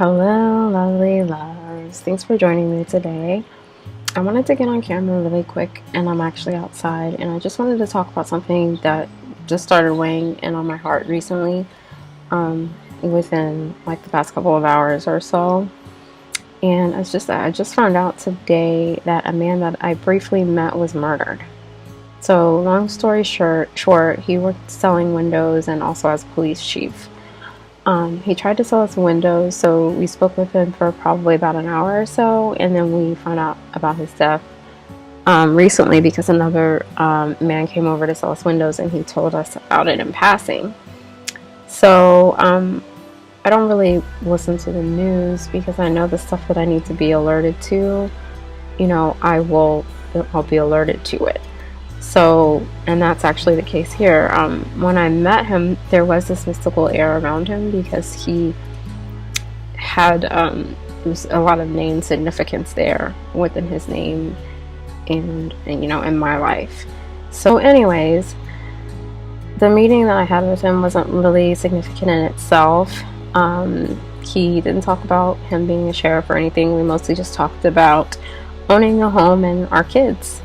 Hello, lovely loves. Thanks for joining me today. I wanted to get on camera really quick, and I'm actually outside, and I just wanted to talk about something that just started weighing in on my heart recently, within like the past couple of hours or so. And it's just that I just found out today that a man that I briefly met was murdered. So, long story short, he worked selling windows and also as police chief. He tried to sell us windows, so we spoke with him for probably about an hour or so, and then we found out about his death recently because another man came over to sell us windows, and he told us about it in passing. So I don't really listen to the news because I know the stuff that I need to be alerted to, I'll be alerted to it. So, and that's actually the case here. When I met him, there was this mystical air around him because he had a lot of name significance there within his name and in my life. So anyways, the meeting that I had with him wasn't really significant in itself. He didn't talk about him being a sheriff or anything. We mostly just talked about owning a home and our kids.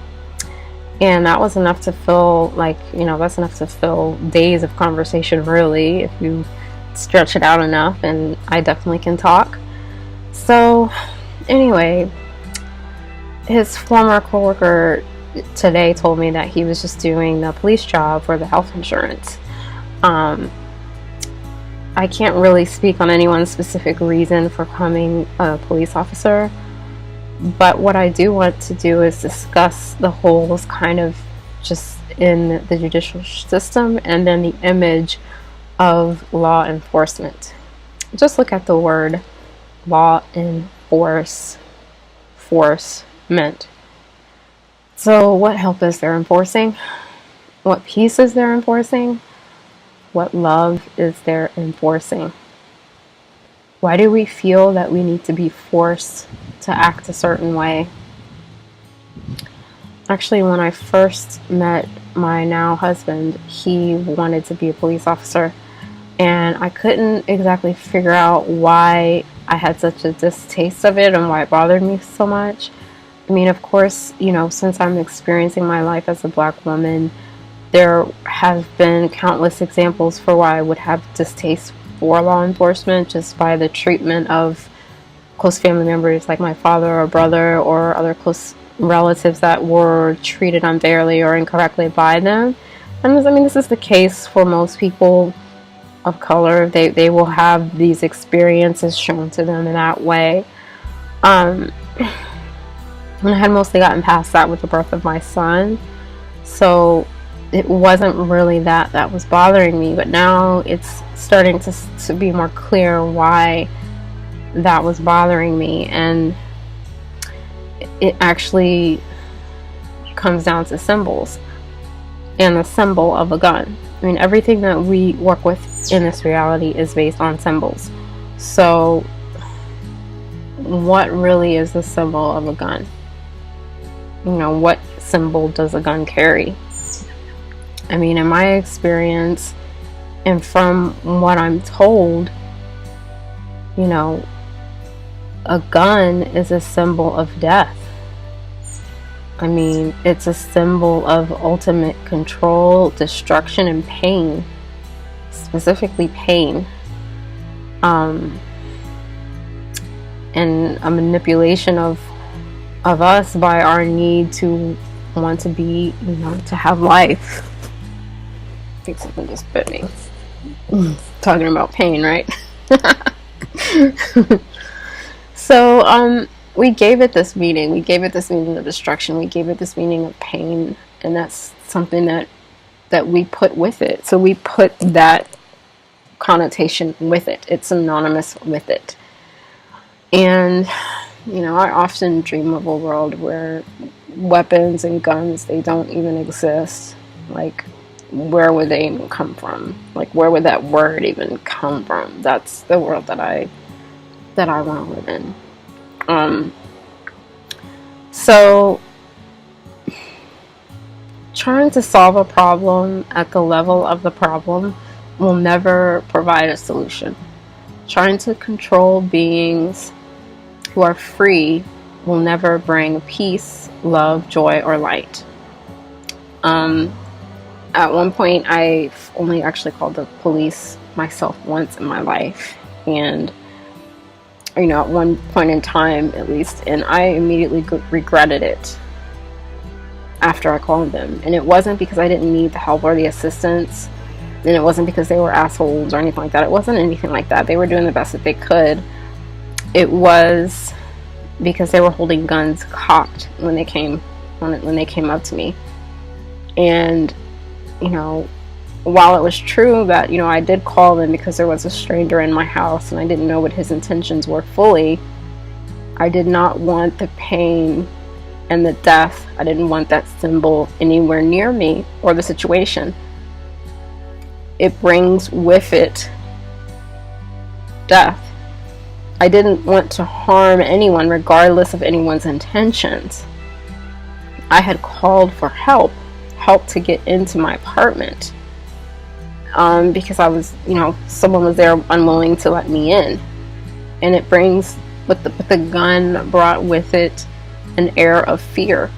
And that was enough to fill, that's enough to fill days of conversation, really, if you stretch it out enough, and I definitely can talk. So, anyway, his former coworker today told me that he was just doing the police job for the health insurance. I can't really speak on anyone's specific reason for becoming a police officer. But what I do want to do is discuss the holes kind of just in the judicial system and then the image of law enforcement. Just look at the word law enforcement. So what help is there enforcing? What peace is there enforcing? What love is there enforcing? Why do we feel that we need to be forced to act a certain way? Actually, when I first met my now husband, he wanted to be a police officer, and I couldn't exactly figure out why I had such a distaste of it and why it bothered me so much. I mean, of course, since I'm experiencing my life as a Black woman, there have been countless examples for why I would have distaste for law enforcement just by the treatment of close family members like my father or brother or other close relatives that were treated unfairly or incorrectly by them. And this is the case for most people of color. They will have these experiences shown to them in that way. And I had mostly gotten past that with the birth of my son, so it wasn't really that was bothering me, but now it's starting to be more clear why that was bothering me, and it actually comes down to symbols and the symbol of a gun. I mean, everything that we work with in this reality is based on symbols. So what really is the symbol of a gun? What symbol does a gun carry? I mean, in my experience, and from what I'm told, a gun is a symbol of death. I mean, it's a symbol of ultimate control, destruction, and pain. Specifically pain. And a manipulation of us by our need to want to be, to have life. I think something just bit me. Talking about pain, right? So, we gave it this meaning. We gave it this meaning of destruction. We gave it this meaning of pain. And that's something that we put with it. So we put that connotation with it. It's synonymous with it. And, I often dream of a world where weapons and guns, they don't even exist. Like, where would they even come from? Like, where would that word even come from? That's the world that I want to live in. So trying to solve a problem at the level of the problem will never provide a solution. Trying to control beings who are free will never bring peace, love, joy, or light. At one point, I've only actually called the police myself once in my life, and at one point in time at least, and I immediately regretted it after I called them. And it wasn't because I didn't need the help or the assistance, and it wasn't because they were assholes or anything like that. It wasn't anything like that. They were doing the best that they could. It was because they were holding guns cocked when they came up to me. And while it was true that I did call them because there was a stranger in my house and I didn't know what his intentions were fully, I did not want the pain and the death. I didn't want that symbol anywhere near me or the situation. It brings with it death. I didn't want to harm anyone regardless of anyone's intentions. I had called for help to get into my apartment because I was, someone was there unwilling to let me in. And it brings, but the gun brought with it an air of fear.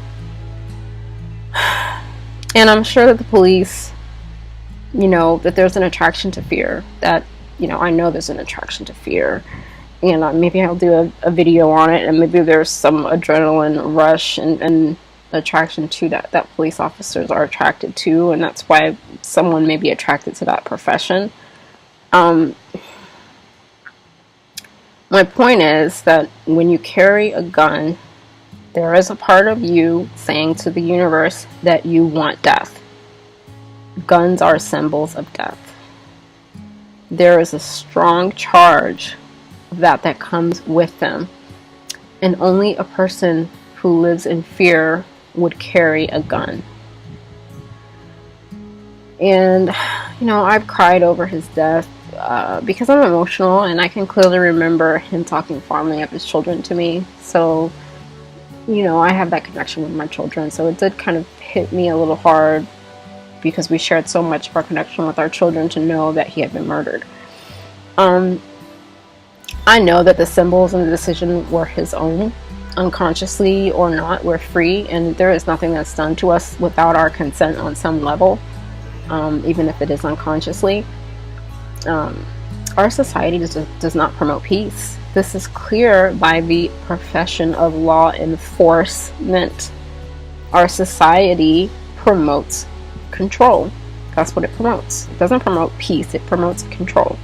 And I'm sure that the police, that there's an attraction to fear, that, I know there's an attraction to fear. And maybe I'll do a video on it, and maybe there's some adrenaline rush and attraction to that police officers are attracted to, and that's why someone may be attracted to that profession. My point is that when you carry a gun, there is a part of you saying to the universe that you want death. Guns are symbols of death. There is a strong charge that comes with them, and only a person who lives in fear would carry a gun. And I've cried over his death because I'm emotional, and I can clearly remember him talking fondly of his children to me. So I have that connection with my children, so it did kind of hit me a little hard because we shared so much of our connection with our children to know that he had been murdered. I know that the symbols and the decision were his own. Unconsciously or not, we're free, and there is nothing that's done to us without our consent on some level, even if it is unconsciously. Our society does not promote peace. This is clear by the profession of law enforcement. Our society promotes control. That's what it promotes. It doesn't promote peace, it promotes control.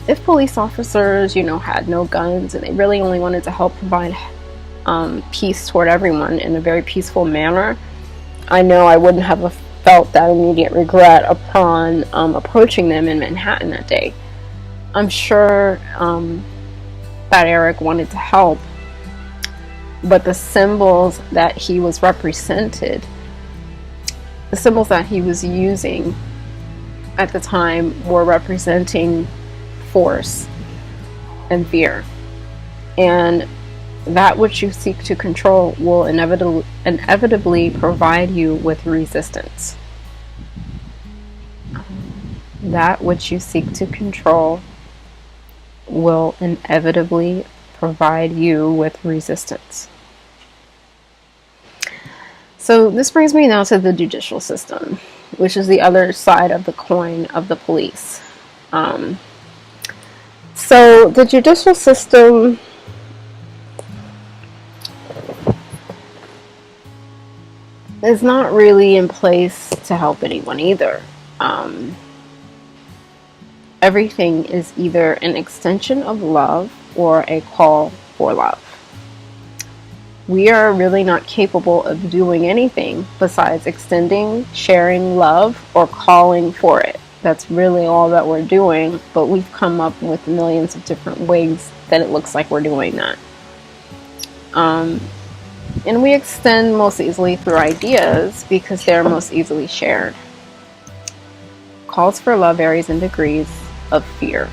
If police officers, had no guns and they really only wanted to help provide peace toward everyone in a very peaceful manner, I know I wouldn't have felt that immediate regret upon approaching them in Manhattan that day. I'm sure that Eric wanted to help, but the symbols that he was represented, the symbols that he was using at the time were representing force and fear, and that which you seek to control will inevitably provide you with resistance. That which you seek to control will inevitably provide you with resistance. So this brings me now to the judicial system, which is the other side of the coin of the police. So the judicial system is not really in place to help anyone either. Everything is either an extension of love or a call for love. We are really not capable of doing anything besides extending, sharing love, or calling for it. That's really all that we're doing, but we've come up with millions of different ways that it looks like we're doing that. And we extend most easily through ideas because they're most easily shared. Calls for love varies in degrees of fear,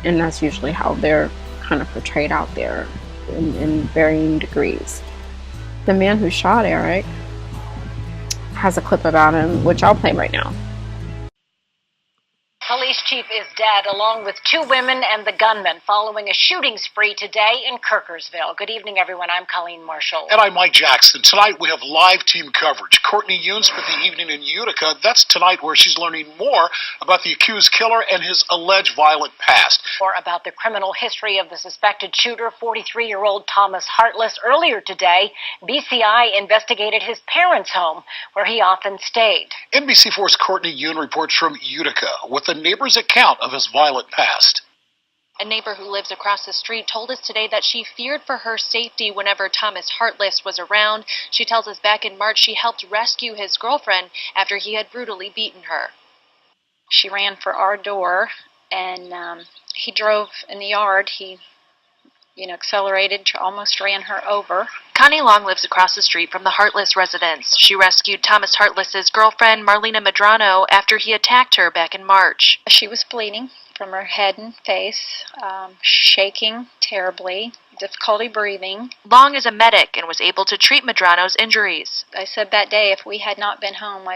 and that's usually how they're kind of portrayed out there in varying degrees. The man who shot Eric has a clip about him, which I'll play right now. Hello. police chief is dead, along with 2 women and the gunman, following a shooting spree today in Kirkersville. Good evening, everyone. I'm Colleen Marshall. And I'm Mike Jackson. Tonight we have live team coverage. Courtney Yoon spent the evening in Utica. That's tonight where she's learning more about the accused killer and his alleged violent past. More about the criminal history of the suspected shooter, 43-year-old Thomas Hartless. Earlier today, BCI investigated his parents' home, where he often stayed. NBC4's Courtney Yoon reports from Utica with the neighbor's account of his violent past. A neighbor who lives across the street told us today that she feared for her safety whenever Thomas Hartless was around. She tells us back in March she helped rescue his girlfriend after he had brutally beaten her. She ran for our door, and he drove in the yard. He accelerated, almost ran her over. Connie Long lives across the street from the Hartless residence. She rescued Thomas Hartless's girlfriend, Marlena Medrano, after he attacked her back in March. She was bleeding from her head and face, shaking terribly, difficulty breathing. Long is a medic and was able to treat Medrano's injuries. I said that day if we had not been home,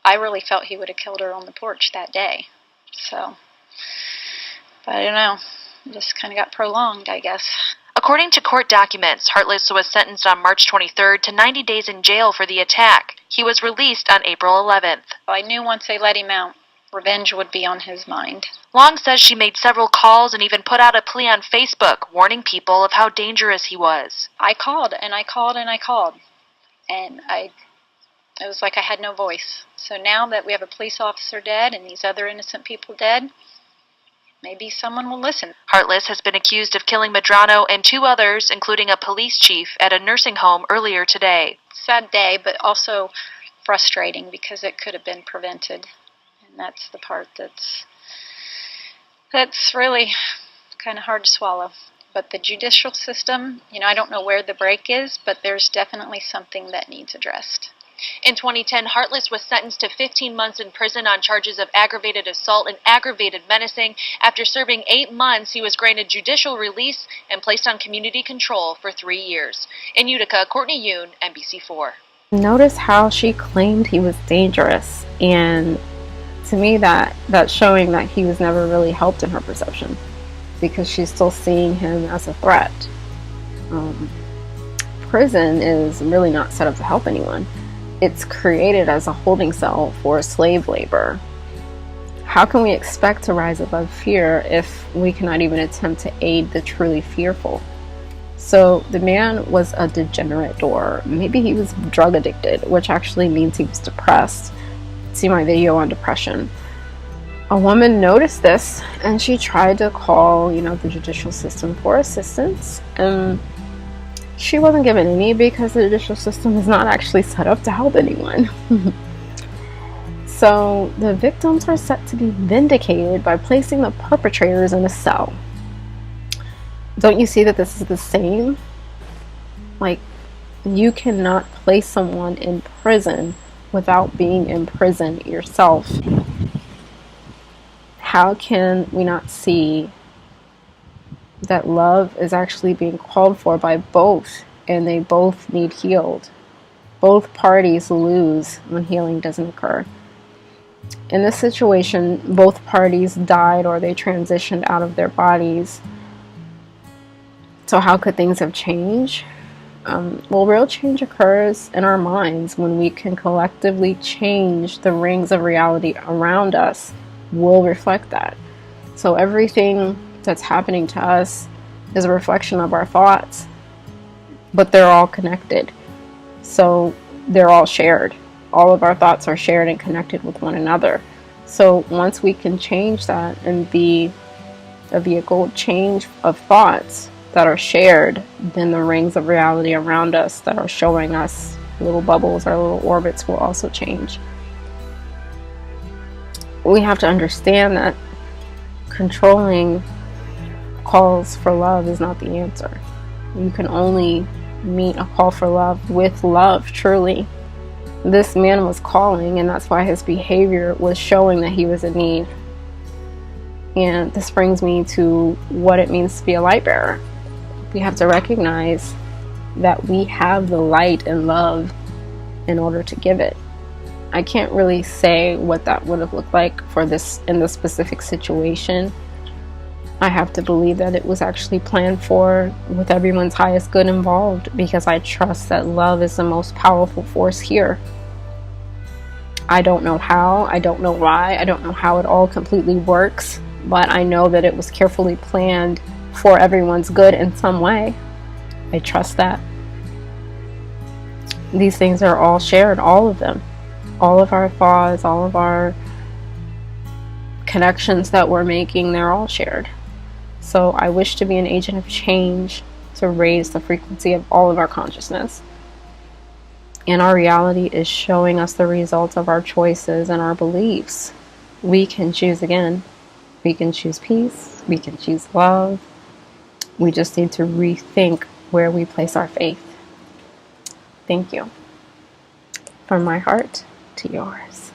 I really felt he would have killed her on the porch that day. So, but I don't know. It just kind of got prolonged, I guess. According to court documents, Hartless was sentenced on March 23rd to 90 days in jail for the attack. He was released on April 11th. I knew once they let him out, revenge would be on his mind. Long says she made several calls and even put out a plea on Facebook, warning people of how dangerous he was. I called, and I called, and I called. And it was like I had no voice. So now that we have a police officer dead and these other innocent people dead, maybe someone will listen. Hartless has been accused of killing Medrano and 2 others, including a police chief, at a nursing home earlier today. Sad day, but also frustrating because it could have been prevented. And that's the part that's really kind of hard to swallow. But the judicial system, I don't know where the break is, but there's definitely something that needs addressed. In 2010, Hartless was sentenced to 15 months in prison on charges of aggravated assault and aggravated menacing. After serving 8 months, he was granted judicial release and placed on community control for 3 years. In Utica, Courtney Yoon, NBC4. Notice how she claimed he was dangerous, and to me that's showing that he was never really helped in her perception, because she's still seeing him as a threat. Prison is really not set up to help anyone. It's created as a holding cell for slave labor. How can we expect to rise above fear if we cannot even attempt to aid the truly fearful? So the man was a degenerate, or maybe he was drug addicted, which actually means he was depressed. See my video on depression. A woman noticed this and she tried to call, the judicial system for assistance, and she wasn't given any because the judicial system is not actually set up to help anyone. So the victims are set to be vindicated by placing the perpetrators in a cell. Don't you see that this is the same? Like, you cannot place someone in prison without being in prison yourself. How can we not see that love is actually being called for by both, and they both need healed? Both parties lose when healing doesn't occur. In this situation, both parties died or they transitioned out of their bodies. So how could things have changed? Well, real change occurs in our minds when we can collectively change the rings of reality around us. Will reflect that. So everything that's happening to us is a reflection of our thoughts, but they're all connected. So they're all shared. All of our thoughts are shared and connected with one another. So once we can change that and be a vehicle change of thoughts that are shared, then the rings of reality around us that are showing us little bubbles or little orbits will also change. We have to understand that controlling calls for love is not the answer. You can only meet a call for love with love, truly. This man was calling, and that's why his behavior was showing that he was in need. And this brings me to what it means to be a light bearer. We have to recognize that we have the light and love in order to give it. I can't really say what that would have looked like for this in this specific situation. I have to believe that it was actually planned for with everyone's highest good involved, because I trust that love is the most powerful force here. I don't know how, I don't know why, I don't know how it all completely works, but I know that it was carefully planned for everyone's good in some way. I trust that. These things are all shared, all of them. All of our thoughts, all of our connections that we're making, they're all shared. So I wish to be an agent of change to raise the frequency of all of our consciousness. And our reality is showing us the results of our choices and our beliefs. We can choose again. We can choose peace. We can choose love. We just need to rethink where we place our faith. Thank you. From my heart to yours.